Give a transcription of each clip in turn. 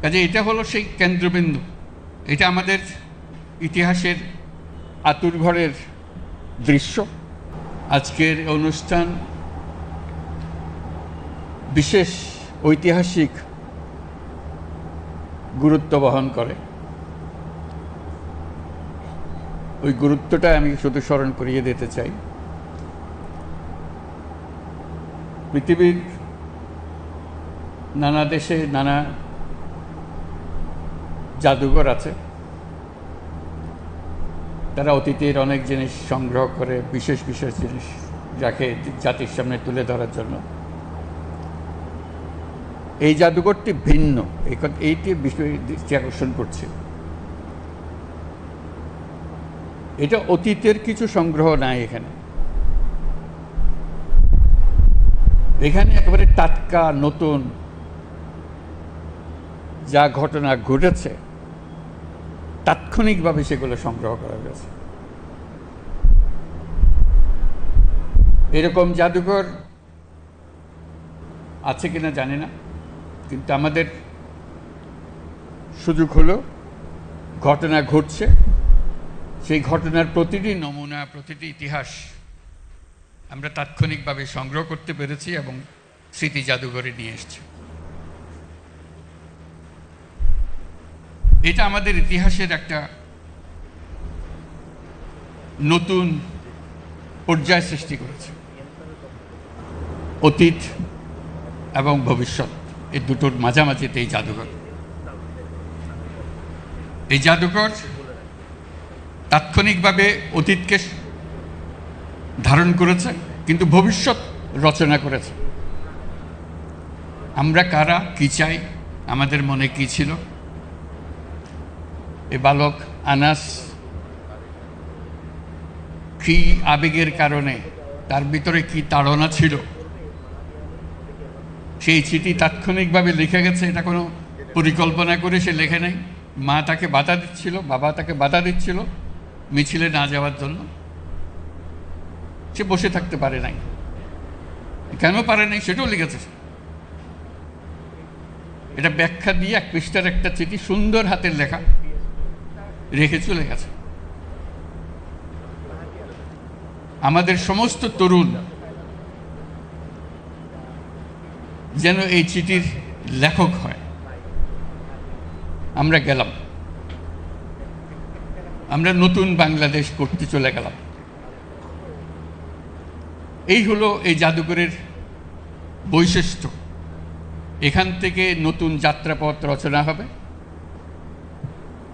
কাজে এটা হলো সেই কেন্দ্রবিন্দু। এটা আমাদের ইতিহাসের আতুরঘরের দৃশ্য। আজকের অনুষ্ঠান বিশেষ ঐতিহাসিক গুরুত্ব বহন করে। ওই গুরুত্বটা আমি শুধু স্মরণ করিয়ে দিতে চাই। পৃথিবীর নানা দেশে নানা জাদুঘর আছে। তারা অতীতের অনেক জিনিস সংগ্রহ করে, বিশেষ বিশেষ জিনিস যাকে জাতির সামনে তুলে ধরার জন্য। এই জাদুঘরটি ভিন্ন, এইটি বিষয় দৃষ্টি আকর্ষণ করছে। এটা অতীতের কিছু সংগ্রহ নাই এখানে। এখানে একেবারে টাটকা নতুন যা ঘটনা ঘটেছে তাৎক্ষণিকভাবে সেগুলো সংগ্রহ করা গেছে। এরকম জাদুঘর আছে কিনা জানি না, কিন্তু আমাদের সুযোগ হলো ঘটনা ঘটছে, সেই ঘটনার প্রতিটি নমুনা, প্রতিটি ইতিহাস আমরা তাৎক্ষণিকভাবে সংগ্রহ করতে পেরেছি এবং স্মৃতি জাদুঘরে নিয়ে এসেছি। এটা আমাদের ইতিহাসের একটা নতুন পর্যায় সৃষ্টি করেছে। অতীত এবং ভবিষ্যৎ এই দুটোর মাঝামাঝিতে এই জাদুঘর। এই জাদুঘর তাৎক্ষণিকভাবে অতীতকে ধারণ করেছে, কিন্তু ভবিষ্যৎ রচনা করেছে। আমরা কারা, কি চাই, আমাদের মনে কি ছিল, এই বালক আনাস কি আবেগের কারণে, তার ভিতরে কি তাড়না ছিল, সেই চিঠি তাৎক্ষণিকভাবে লিখে গেছে। এটা কোনো পরিকল্পনা করে সে লেখে নাই। মা তাকে বাধা দিচ্ছিল, বাবা তাকে বাধা দিচ্ছিল মিছিলে না যাওয়ার জন্য। সে বসে থাকতে পারে নাই। কেন পারে নাই সেটাও লিখেছে। এটা ব্যাখ্যা দিয়ে 1 পৃষ্ঠার একটা চিঠি, সুন্দর হাতের লেখা, রেখে চলে গেছে। আমাদের সমস্ত তরুণ যেন এই চিঠির লেখক হয়। আমরা গেলাম, আমরা নতুন বাংলাদেশ করতে চলে গেলাম। এই হলো এই জাদুঘরের বৈশিষ্ট্য। এখান থেকে নতুন যাত্রাপথ রচনা হবে।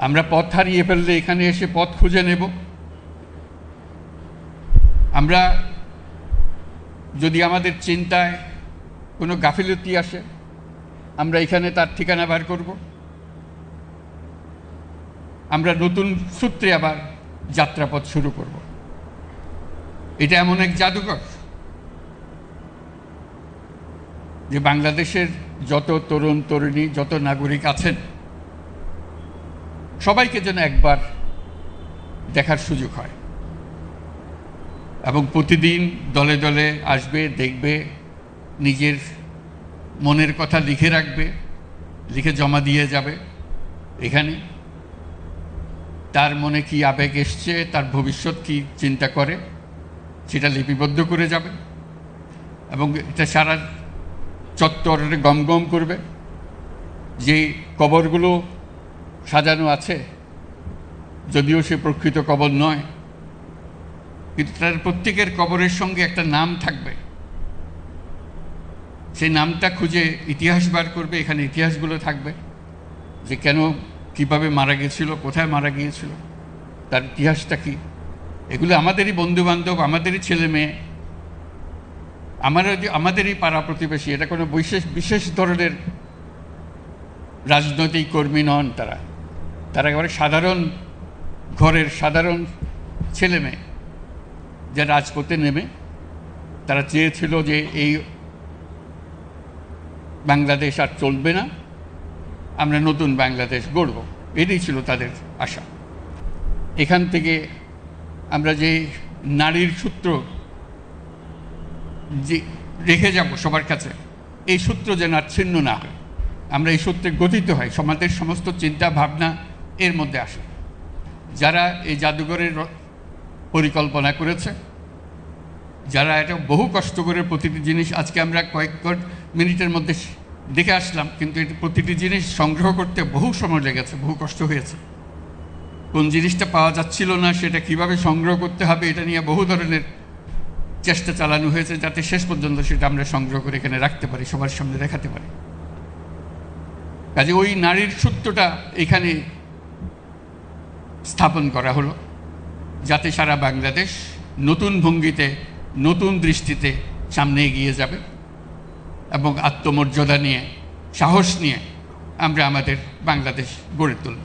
আমরা পথ হারিয়ে ফেললে এখানে এসে পথ খুঁজে নেব। আমরা যদি আমাদের চিন্তায় কোনো গাফিলতি আসে, আমরা এখানে তার ঠিকানা বার করব। আমরা নতুন সূত্রে আবার যাত্রাপথ শুরু করব। এটা এমন এক জাদুঘর যে বাংলাদেশের যত তরুণ তরুণী, যত নাগরিক আছেন, সবাইকে যেন একবার দেখার সুযোগ হয় এবং প্রতিদিন দলে দলে আসবে, দেখবে, নিজের মনের কথা লিখে রাখবে, লিখে জমা দিয়ে যাবে। এখানে তার মনে কি আবেগ এসছে, তার ভবিষ্যৎ কি চিন্তা করে, সেটা লিপিবদ্ধ করে যাবে এবং এটা সারা চত্বরে গমগম করবে। যে কবরগুলো সাজানো আছে, যদিও সে প্রকৃত কবর নয়, কিন্তু তার প্রত্যেকের কবরের সঙ্গে একটা নাম থাকবে। সেই নামটা খুঁজে ইতিহাস বার করবে। এখানে ইতিহাসগুলো থাকবে যে কেন, কিভাবে মারা গিয়েছিল, কোথায় মারা গিয়েছিল, তার ইতিহাসটা কি। এগুলো আমাদেরই বন্ধুবান্ধব, আমাদেরই ছেলে মেয়ে, আমাদেরই পাড়া প্রতিবেশী। এটা কোনো বিশেষ ধরনের রাজনৈতিক কর্মী নন। তারা একেবারে সাধারণ ঘরের সাধারণ ছেলে মেয়ে, যা রাজপথে নেমে তারা চেয়েছিল যে এই বাংলাদেশ আর চলবে না, আমরা নতুন বাংলাদেশ গড়ব। এটাই ছিল তাদের আশা। এখান থেকে আমরা যে নারীর সূত্র যে রেখে যাব সবার কাছে, এই সূত্র যেন আর ছিন্ন না হয়, আমরা এই সূত্রে গঠিত হয়, সমাজের সমস্ত চিন্তা ভাবনা এর মধ্যে আসে। যারা এই জাদুঘরের পরিকল্পনা করেছে, যারা এটা বহু কষ্ট করে প্রতিটি জিনিস, আজকে আমরা কয়েক মিনিটের মধ্যে দেখে আসলাম, কিন্তু এটা প্রতিটি জিনিস সংগ্রহ করতে বহু সময় লেগেছে, বহু কষ্ট হয়েছে। কোন জিনিসটা পাওয়া যাচ্ছিল না, সেটা কিভাবে সংগ্রহ করতে হবে, এটা নিয়ে বহু ধরনের চেষ্টা চালানো হয়েছে, যাতে শেষ পর্যন্ত সেটা আমরা সংগ্রহ করে এখানে রাখতে পারি, সবার সামনে দেখাতে পারি। কাজে ওই নারীর সূত্রটা এখানে স্থাপন করা হলো, যাতে সারা বাংলাদেশ নতুন ভঙ্গিতে, নতুন দৃষ্টিতে সামনে এগিয়ে যাবে এবং আত্মমর্যাদা নিয়ে, সাহস নিয়ে আমরা আমাদের বাংলাদেশ গড়ে তুলব।